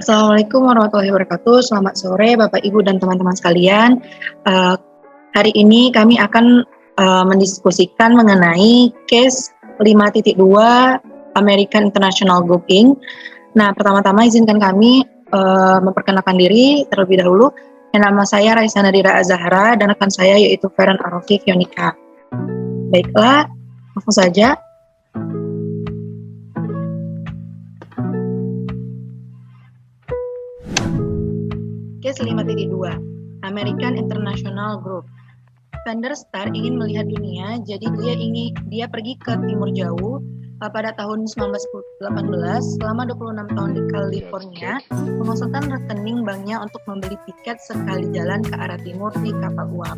Assalamualaikum warahmatullahi wabarakatuh. Selamat sore Bapak, Ibu, dan teman-teman sekalian. Hari ini kami akan mendiskusikan mengenai case 5.2 American International Group Inc. Nah, pertama-tama izinkan kami memperkenalkan diri terlebih dahulu. Nama saya Raisa Nadira Azahra dan rekan saya yaitu Feren Arofik Yonika. Baiklah, langsung saja. Case 5.2 American International Group. Founder Star ingin melihat dunia, jadi dia pergi ke timur jauh pada tahun 1918 selama 26 tahun di California, mengusulkan rekening banknya untuk membeli tiket sekali jalan ke arah timur di kapal uap.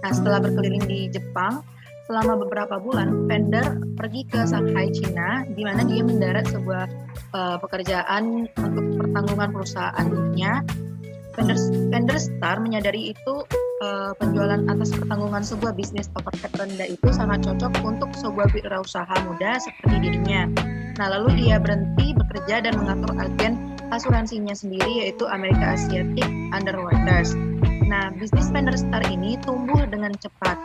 Nah, setelah berkeliling di Jepang selama beberapa bulan, Founder pergi ke Shanghai, China, di mana dia mendarat sebuah pekerjaan untuk pertanggungan perusahaannya. Founder Star menyadari itu penjualan atas pertanggungan sebuah bisnis overhead rendah itu sangat cocok untuk sebuah wirausaha muda seperti dirinya. Nah, lalu ia berhenti bekerja dan mengatur agen asuransinya sendiri yaitu America Asiatic Underwriters. Nah, bisnis Founder Star ini tumbuh dengan cepat.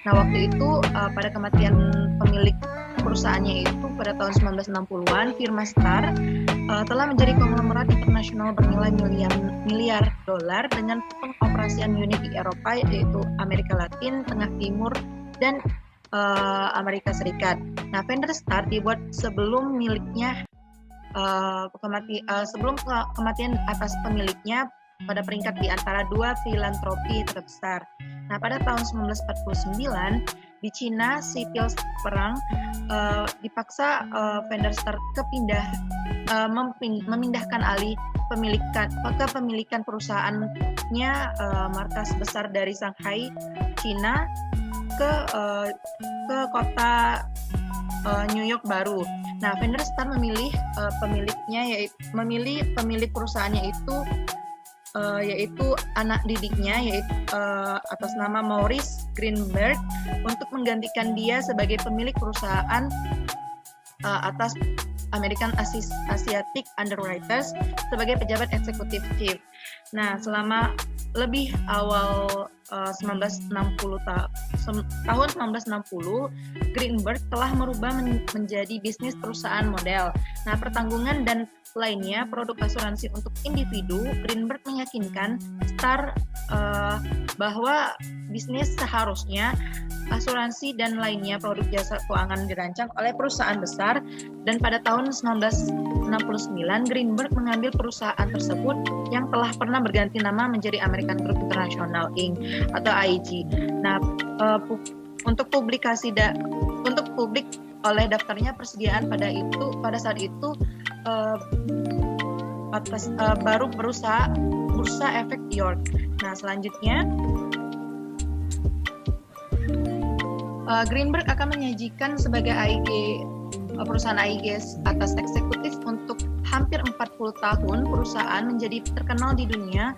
Nah, waktu itu pada kematian pemilik perusahaannya itu pada tahun 1960-an, firma Star telah menjadi konglomerat internasional bernilai miliar dolar dengan pengoperasian unit di Eropa yaitu Amerika Latin, Tengah Timur, dan Amerika Serikat. Nah, Founder Star dibuat sebelum kematian atas pemiliknya pada peringkat di antara dua filantropi terbesar. Nah, pada tahun 1949 di Cina sipil perang dipaksa Founder Star memindahkan alih kepemilikan perusahaannya markas besar dari Shanghai, Cina ke kota New York baru. Nah, Founder Star memilih pemilik perusahaannya yaitu anak didiknya atas nama Maurice Greenberg untuk menggantikan dia sebagai pemilik perusahaan atas American Asiatic Underwriters sebagai pejabat eksekutif chief. Nah, selama lebih awal tahun 1960, Greenberg telah merubah menjadi bisnis perusahaan model. Nah, pertanggungan dan lainnya produk asuransi untuk individu, Greenberg meyakinkan Star bahwa bisnis seharusnya asuransi dan lainnya produk jasa keuangan dirancang oleh perusahaan besar, dan pada tahun 1969 Greenberg mengambil perusahaan tersebut yang telah pernah berganti nama menjadi American Group International Inc. atau AIG. Nah, untuk publik oleh daftarnya persediaan pada saat itu baru Bursa Efek York. Nah, selanjutnya Greenberg akan menyajikan sebagai perusahaan AIG atas eksekutif untuk hampir 40 tahun. Perusahaan menjadi terkenal di dunia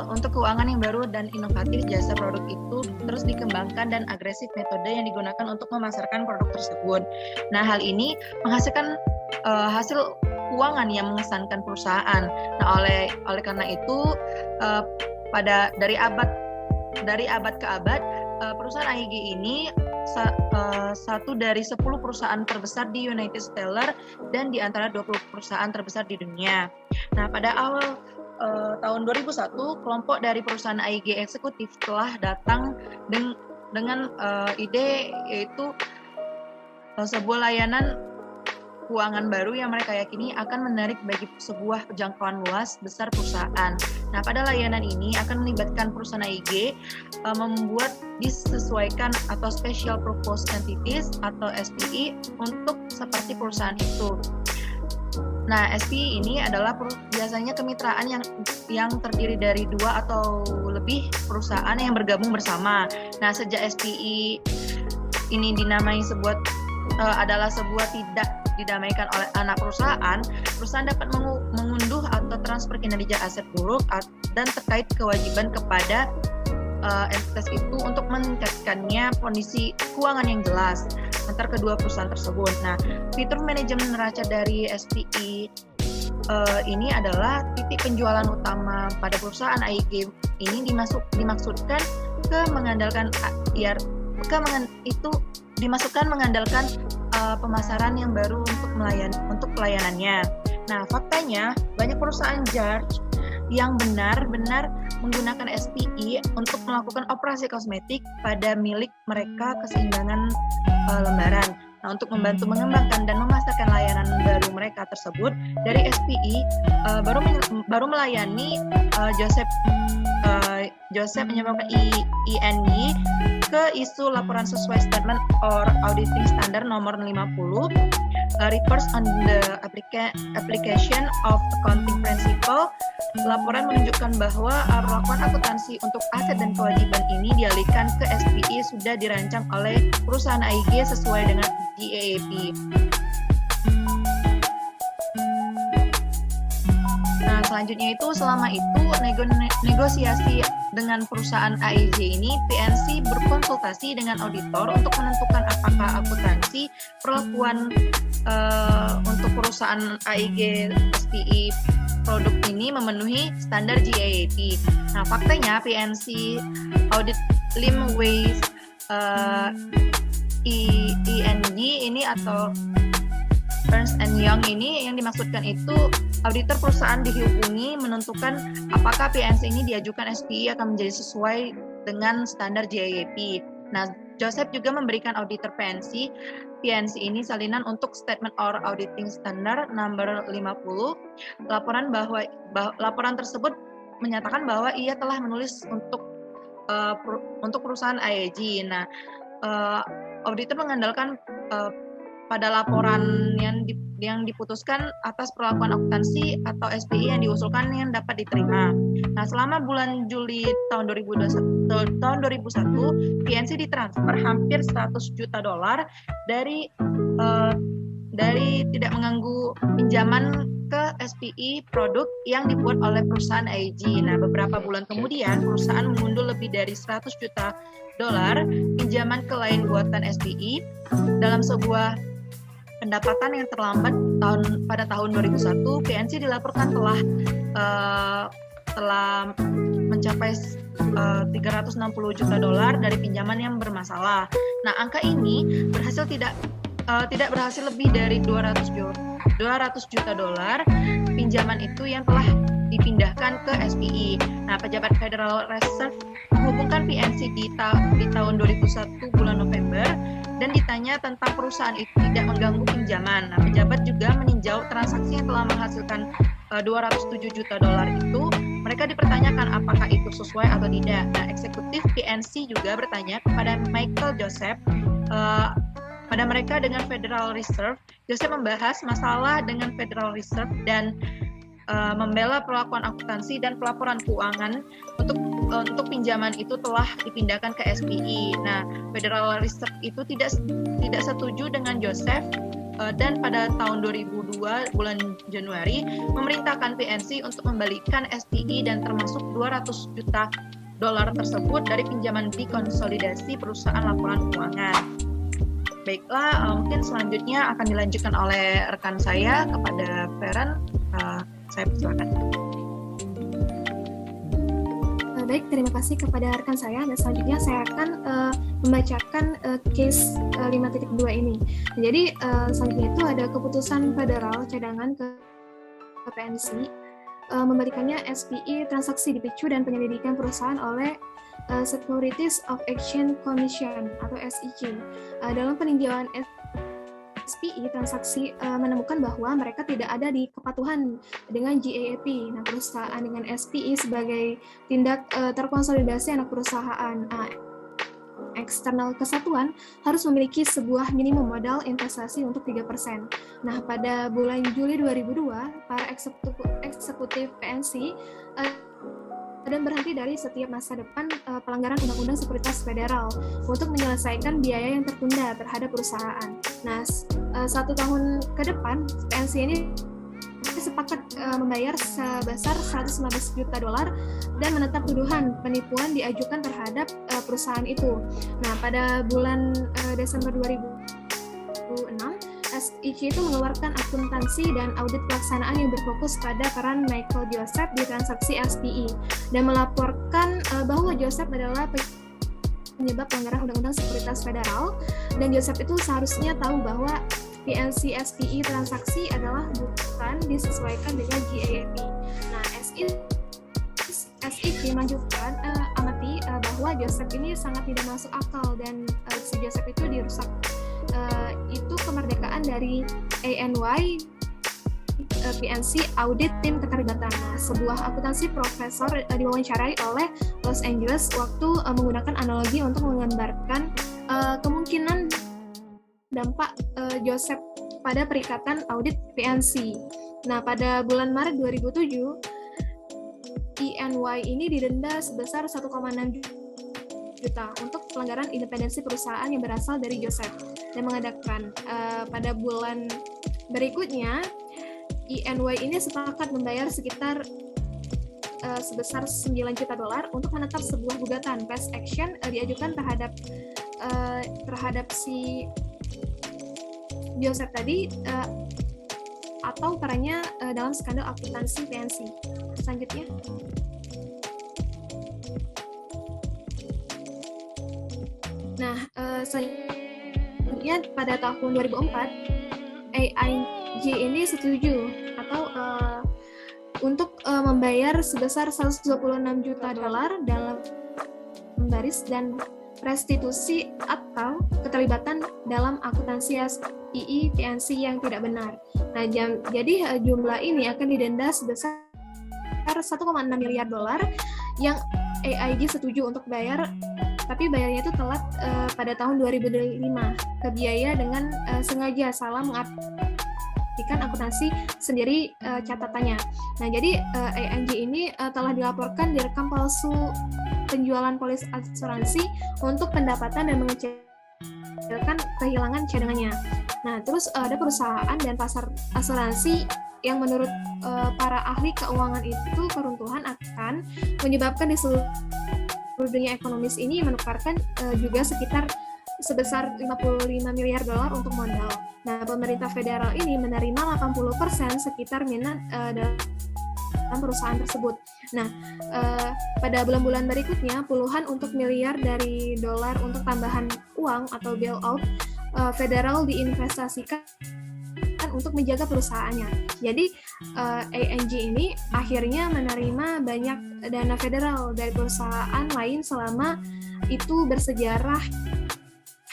untuk keuangan yang baru dan inovatif. Jasa produk itu terus dikembangkan dan agresif metode yang digunakan untuk memasarkan produk tersebut. Nah, hal ini menghasilkan hasil keuangan yang mengesankan perusahaan. Nah, oleh karena itu dari abad ke abad perusahaan AIG ini satu dari 10 perusahaan terbesar di United States dan di antara 20 perusahaan terbesar di dunia. Nah, pada awal tahun 2001, kelompok dari perusahaan AIG eksekutif telah datang dengan ide yaitu sebuah layanan keuangan baru yang mereka yakini akan menarik bagi sebuah jangkauan luas besar perusahaan. Nah, pada layanan ini akan melibatkan perusahaan AIG membuat disesuaikan atau Special Purpose Entities atau SPE untuk seperti perusahaan itu. Nah, SPE ini adalah biasanya kemitraan yang terdiri dari 2 atau lebih perusahaan yang bergabung bersama. Nah, sejak SPE ini dinamai adalah sebuah tidak didamaikan oleh anak perusahaan dapat mengunduh atau transfer kinerja aset buruk dan terkait kewajiban kepada entitas itu untuk meningkatkannya kondisi keuangan yang jelas antar kedua perusahaan tersebut. Nah, fitur manajemen neraca dari SPE ini adalah titik penjualan utama pada perusahaan AIG ini dimaksudkan mengandalkan pemasaran yang baru untuk pelayanannya. Nah, faktanya banyak perusahaan charge yang benar-benar menggunakan SPI untuk melakukan operasi kosmetik pada milik mereka keseimbangan lembaran. Nah, untuk membantu mengembangkan dan memasarkan layanan baru mereka tersebut, dari SPI baru melayani Joseph menyebabkan INY ke isu laporan sesuai Statement or Auditing Standard nomor 50, Reports on the Application of Accounting Principle. Laporan menunjukkan bahwa perlakuan akuntansi untuk aset dan kewajiban ini dialihkan ke SPI sudah dirancang oleh perusahaan AIG sesuai dengan GAAP. Nah, selanjutnya itu selama itu negosiasi dengan perusahaan AIG ini, PNC berkonsultasi dengan auditor untuk menentukan apakah akuntansi perlakuan untuk perusahaan AIG SPI produk ini memenuhi standar GAAP. Nah, faktanya PNC audit Limways ING ini atau Ernst & Young ini yang dimaksudkan itu auditor perusahaan dihubungi menentukan apakah PNC ini diajukan SPI akan menjadi sesuai dengan standar GAAP. Nah, Joseph juga memberikan auditor PNC ini salinan untuk Statement or Auditing Standard number 50. Laporan tersebut menyatakan bahwa ia telah menulis untuk perusahaan AIG. Nah, auditor mengandalkan pada laporan yang diputuskan atas perlakuan akuntansi atau SPI yang diusulkan yang dapat diterima. Nah, selama bulan Juli tahun 2001, PNC ditransfer hampir $100 juta dari tidak mengganggu pinjaman ke SPI produk yang dibuat oleh perusahaan AIG. Nah, beberapa bulan kemudian perusahaan mengunduh lebih dari $100 juta pinjaman ke lain buatan SPI dalam sebuah pendapatan yang terlambat pada tahun 2001. PNC dilaporkan telah mencapai $360 juta dari pinjaman yang bermasalah. Nah, angka ini tidak berhasil lebih dari $200 juta pinjaman itu yang telah dipindahkan ke SPI. Nah, pejabat Federal Reserve menghubungkan PNC di tahun 2001 bulan November dan ditanya tentang perusahaan itu tidak mengganggu pinjaman. Nah, pejabat juga meninjau transaksi yang telah menghasilkan $207 juta itu. Mereka dipertanyakan apakah itu sesuai atau tidak. Nah, eksekutif PNC juga bertanya kepada Michael Joseph. Pada mereka dengan Federal Reserve, Joseph membahas masalah dengan Federal Reserve dan membela perlakuan akuntansi dan pelaporan keuangan untuk pinjaman itu telah dipindahkan ke SPI. Nah, Federal Reserve itu tidak setuju dengan Joseph dan pada tahun 2002 bulan Januari memerintahkan PNC untuk membalikan SPI dan termasuk $200 juta tersebut dari pinjaman dikonsolidasi perusahaan laporan keuangan. Baiklah, mungkin selanjutnya akan dilanjutkan oleh rekan saya kepada Feren. Saya persilakan. Baik, terima kasih kepada rekan saya. Dan selanjutnya saya akan membacakan case 5.2 ini. Jadi selanjutnya itu ada keputusan federal cadangan ke PNC membalikannya SPI transaksi dipicu dan penyelidikan perusahaan oleh Securities of Exchange Commission atau SEC. Dalam peninjauan SPI transaksi menemukan bahwa mereka tidak ada di kepatuhan dengan GAAP. Nah, perusahaan dengan SPI sebagai tindak terkonsolidasi anak perusahaan eksternal kesatuan harus memiliki sebuah minimum modal investasi untuk 3%. Nah, pada bulan Juli 2002, para eksekutif PNC dan berhenti dari setiap masa depan pelanggaran Undang-Undang Sekuritas Federal untuk menyelesaikan biaya yang tertunda terhadap perusahaan. Nah, 1 tahun ke depan, PNC ini sepakat membayar sebesar $115 juta dan menetap tuduhan penipuan diajukan terhadap perusahaan itu. Nah, pada bulan Desember 2006, SIC itu mengeluarkan akuntansi dan audit pelaksanaan yang berfokus pada peran Michael Joseph di transaksi SPE dan melaporkan bahwa Joseph adalah penyebab pelanggaran Undang-Undang Sekuritas Federal, dan Joseph itu seharusnya tahu bahwa PNC SPE transaksi adalah bukan disesuaikan dengan GAAP. Nah, SIC melanjutkan amati bahwa Joseph ini sangat tidak masuk akal, dan si Joseph itu dirusak itu kemerdekaan dari ANY PNC Audit Tim Keterlibatan. Sebuah akuntansi profesor diwawancarai oleh Los Angeles waktu menggunakan analogi untuk menggambarkan kemungkinan dampak Joseph pada perikatan audit PNC. Nah, pada bulan Maret 2007, ENY ini didenda sebesar 1,6 juta untuk pelanggaran independensi perusahaan yang berasal dari Joseph, dan mengadakan pada bulan berikutnya ENY ini sepakat membayar sekitar sebesar $9 juta untuk menetap sebuah gugatan class action diajukan terhadap si Joseph tadi atau perannya dalam skandal akuntansi PNC. Selanjutnya, nah selanjutnya pada tahun 2004 AIG ini setuju atau untuk membayar sebesar $126 juta dalam baris dan restitusi atau keterlibatan dalam akuntansi SIE PNC yang tidak benar. Nah, jadi jumlah ini akan didenda sebesar $1,6 miliar yang AIG setuju untuk bayar, tapi bayarnya itu telat pada tahun 2005 ke biaya dengan sengaja salah mengartikan akuntansi sendiri catatannya. Nah, jadi AIG ini telah dilaporkan direkam palsu penjualan polis asuransi untuk pendapatan dan mengecilkan kehilangan cadangannya. Nah, terus ada perusahaan dan pasar asuransi yang menurut para ahli keuangan itu keruntuhan akan menyebabkan di seluruh dunia ekonomis ini menukarkan juga sebesar $55 miliar untuk modal. Nah, pemerintah federal ini menerima 80% sekitar minat dalam perusahaan tersebut. Nah, pada bulan-bulan berikutnya, puluhan untuk miliar dari dolar untuk tambahan uang atau bailout federal diinvestasikan untuk menjaga perusahaannya. Jadi, ANG ini akhirnya menerima banyak dana federal dari perusahaan lain selama itu bersejarah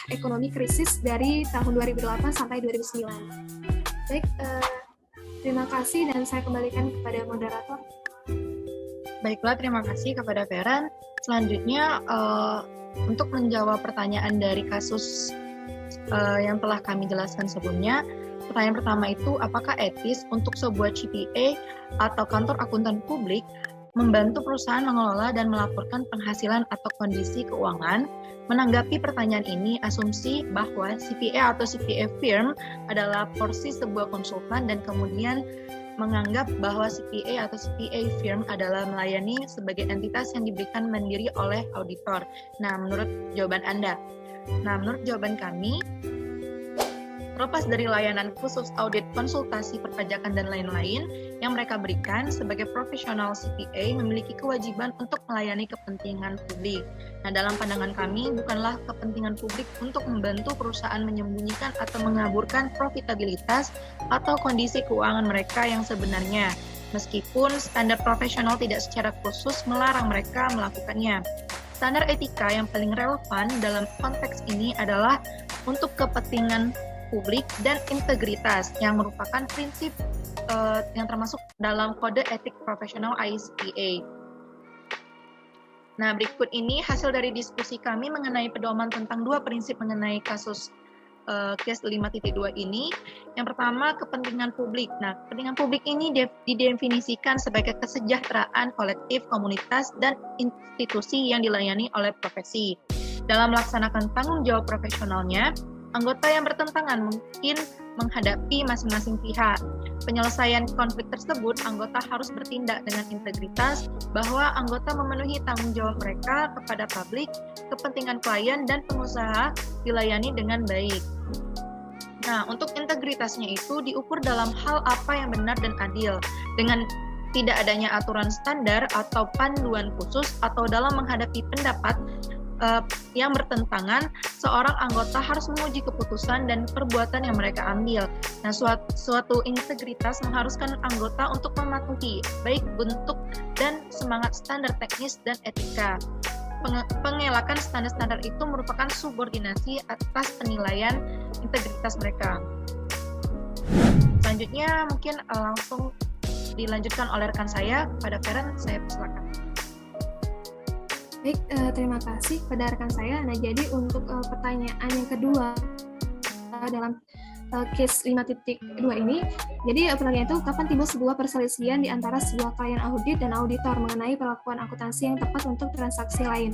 ekonomi krisis dari tahun 2008 sampai 2009. Baik, terima kasih dan saya kembalikan kepada moderator. Baiklah, terima kasih kepada Feren. Selanjutnya, untuk menjawab pertanyaan dari kasus yang telah kami jelaskan sebelumnya, pertanyaan pertama itu, apakah etis untuk sebuah CPA atau kantor akuntan publik membantu perusahaan mengelola dan melaporkan penghasilan atau kondisi keuangan? Menanggapi pertanyaan ini, asumsi bahwa CPA atau CPA firm adalah porsi sebuah konsultan dan kemudian menganggap bahwa CPA atau CPA firm adalah melayani sebagai entitas yang diberikan mandiri oleh auditor. Nah, menurut jawaban Anda? Nah, menurut jawaban kami, terlepas dari layanan khusus audit, konsultasi, perpajakan, dan lain-lain yang mereka berikan, sebagai profesional CPA memiliki kewajiban untuk melayani kepentingan publik. Nah, dalam pandangan kami, bukanlah kepentingan publik untuk membantu perusahaan menyembunyikan atau mengaburkan profitabilitas atau kondisi keuangan mereka yang sebenarnya, meskipun standar profesional tidak secara khusus melarang mereka melakukannya. Standar etika yang paling relevan dalam konteks ini adalah untuk kepentingan publik dan integritas yang merupakan prinsip yang termasuk dalam kode etik profesional ICPA. Nah, berikut ini hasil dari diskusi kami mengenai pedoman tentang dua prinsip mengenai kasus case 5.2 ini. Yang pertama, kepentingan publik. Nah, kepentingan publik ini didefinisikan sebagai kesejahteraan kolektif, komunitas, dan institusi yang dilayani oleh profesi. Dalam melaksanakan tanggung jawab profesionalnya, anggota yang bertentangan mungkin menghadapi masing-masing pihak. Penyelesaian konflik tersebut, anggota harus bertindak dengan integritas bahwa anggota memenuhi tanggung jawab mereka kepada publik, kepentingan klien, dan pengusaha dilayani dengan baik. Nah, untuk integritasnya itu diukur dalam hal apa yang benar dan adil, dengan tidak adanya aturan standar atau panduan khusus, atau dalam menghadapi pendapat yang bertentangan, seorang anggota harus menguji keputusan dan perbuatan yang mereka ambil. Nah, suatu integritas mengharuskan anggota untuk mematuhi baik bentuk dan semangat standar teknis dan etika. Pengelakan standar-standar itu merupakan subordinasi atas penilaian integritas mereka. Selanjutnya mungkin langsung dilanjutkan oleh rekan saya. Pada Feren, saya persilakan. Baik, terima kasih kepada rekan saya. Nah, jadi untuk pertanyaan yang kedua dalam case 5.2 ini, jadi pertanyaan itu, kapan timbul sebuah perselisihan di antara sebuah klien audit dan auditor mengenai perlakuan akuntansi yang tepat untuk transaksi lain?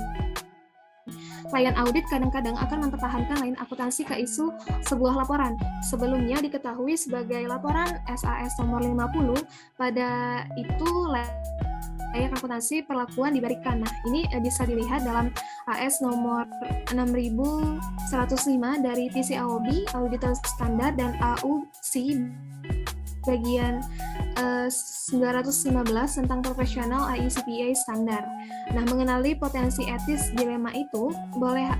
Klien audit kadang-kadang akan mempertahankan lain akuntansi ke isu sebuah laporan. Sebelumnya diketahui sebagai laporan SAS nomor 50, pada itu layak akuntansi perlakuan diberikan. Nah, ini bisa dilihat dalam AS nomor 6105 dari TCAOB, Auditor Standar, dan AUC bagian 915 tentang profesional ICPA standar. Nah, mengenali potensi etis dilema itu boleh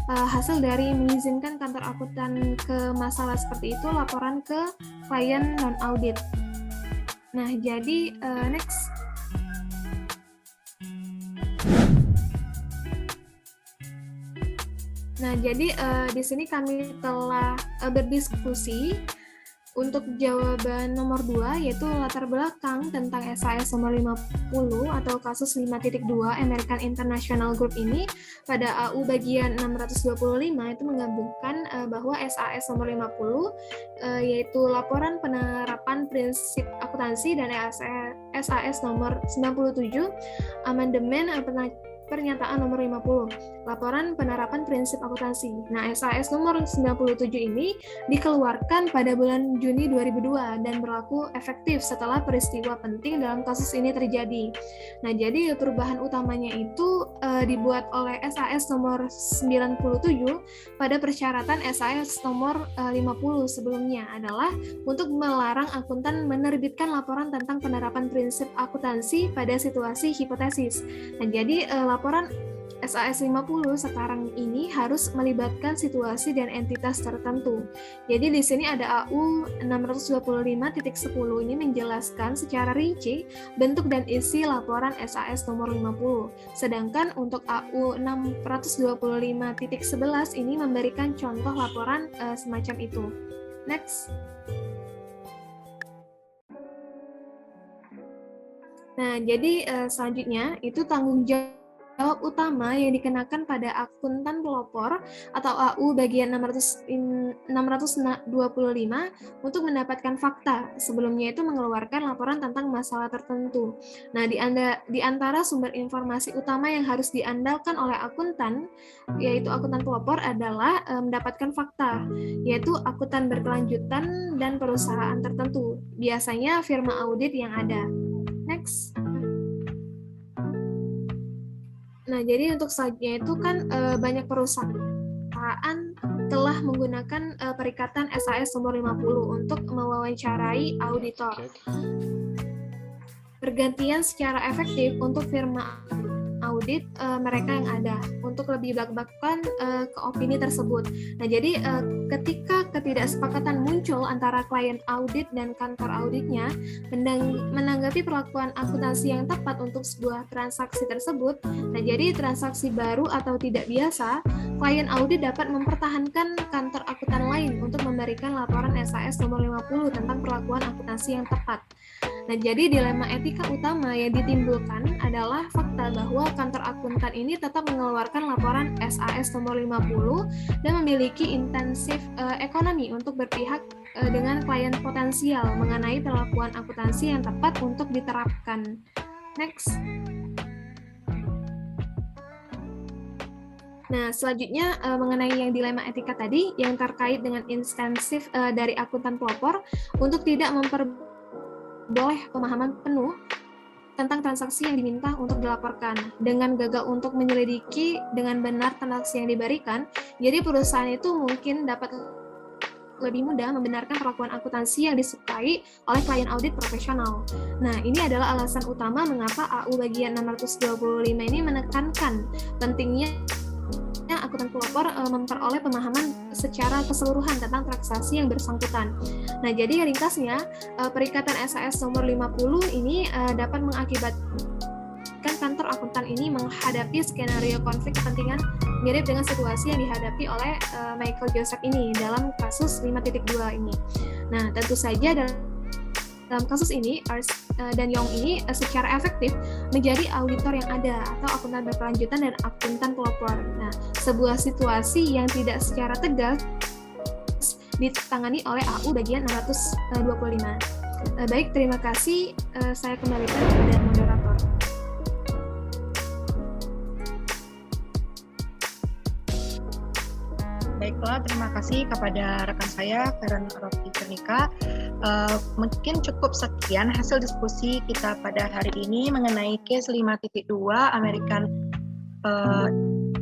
hasil dari mengizinkan kantor akuntan ke masalah seperti itu laporan ke klien non-audit. Nah, jadi next. Nah, jadi di sini kami telah berdiskusi untuk jawaban nomor 2, yaitu latar belakang tentang SAS nomor 50 atau kasus 5.2 American International Group ini. Pada AU bagian 625 itu menggabungkan bahwa SAS nomor 50 yaitu laporan penerapan prinsip akuntansi, dan SAS nomor 97 amandemen pernyataan nomor 50, laporan penerapan prinsip akuntansi. Nah, SAS nomor 97 ini dikeluarkan pada bulan Juni 2002 dan berlaku efektif setelah peristiwa penting dalam kasus ini terjadi. Nah, jadi perubahan utamanya itu dibuat oleh SAS nomor 97 pada persyaratan SAS nomor 50 sebelumnya adalah untuk melarang akuntan menerbitkan laporan tentang penerapan prinsip akuntansi pada situasi hipotesis. Nah, jadi laporan SAS 50 sekarang ini harus melibatkan situasi dan entitas tertentu. Jadi di sini ada AU 625.10 ini menjelaskan secara rinci bentuk dan isi laporan SAS nomor 50. Sedangkan untuk AU 625.11 ini memberikan contoh laporan semacam itu. Next. Nah, jadi selanjutnya itu tanggung jawab utama yang dikenakan pada akuntan pelopor atau AU bagian 625 untuk mendapatkan fakta. Sebelumnya itu mengeluarkan laporan tentang masalah tertentu. Nah, di antara sumber informasi utama yang harus diandalkan oleh akuntan, yaitu akuntan pelopor, adalah mendapatkan fakta, yaitu akuntan berkelanjutan dan perusahaan tertentu. Biasanya firma audit yang ada. Next. Nah, jadi untuk selanjutnya itu kan banyak perusahaan telah menggunakan perikatan SAS nomor 50 untuk mewawancarai auditor. Bergantian secara efektif untuk firma audit mereka yang ada untuk lebih belak-belakan ke opini tersebut. Nah, jadi ketika ketidaksepakatan muncul antara klien audit dan kantor auditnya menanggapi perlakuan akuntansi yang tepat untuk sebuah transaksi tersebut, nah jadi transaksi baru atau tidak biasa, klien audit dapat mempertahankan kantor akuntan lain untuk memberikan laporan SAS nomor 50 tentang perlakuan akuntansi yang tepat. Nah, jadi dilema etika utama yang ditimbulkan adalah fakta bahwa kantor akuntan ini tetap mengeluarkan laporan SAS nomor 50 dan memiliki intensif ekonomi untuk berpihak dengan klien potensial mengenai perlakuan akuntansi yang tepat untuk diterapkan. Next. Nah, selanjutnya mengenai yang dilema etika tadi yang terkait dengan intensif dari akuntan pelopor untuk tidak memperboleh pemahaman penuh tentang transaksi yang diminta untuk dilaporkan. Dengan gagal untuk menyelidiki dengan benar transaksi yang diberikan, jadi perusahaan itu mungkin dapat lebih mudah membenarkan perlakuan akuntansi yang disukai oleh klien audit profesional. Nah, ini adalah alasan utama mengapa AU bagian 625 ini menekankan pentingnya akuntan pelopor memperoleh pemahaman secara keseluruhan tentang transaksi yang bersangkutan. Nah, jadi ringkasnya, perikatan SAS nomor 50 ini dapat mengakibatkan kantor akuntan ini menghadapi skenario konflik kepentingan mirip dengan situasi yang dihadapi oleh Michael Joseph ini dalam kasus 5.2 ini. Nah, tentu saja dalam kasus ini, Ernst dan Young ini secara efektif menjadi auditor yang ada atau akuntan berkelanjutan dan akuntan pelopor. Nah, sebuah situasi yang tidak secara tegas ditangani oleh AU bagian 625. Baik, terima kasih. Saya kembalikan kepada moderator. Baiklah, terima kasih kepada rekan saya, Karen Rofi Cernika. Mungkin cukup sekian hasil diskusi kita pada hari ini mengenai case 5.2 American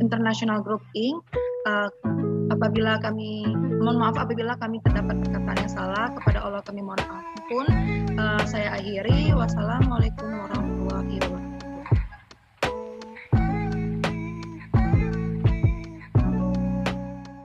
International Group Inc. Mohon maaf apabila kami terdapat perkataan yang salah, kepada Allah kami mohon ampun. Saya akhiri. Wassalamualaikum warahmatullahi wabarakatuh.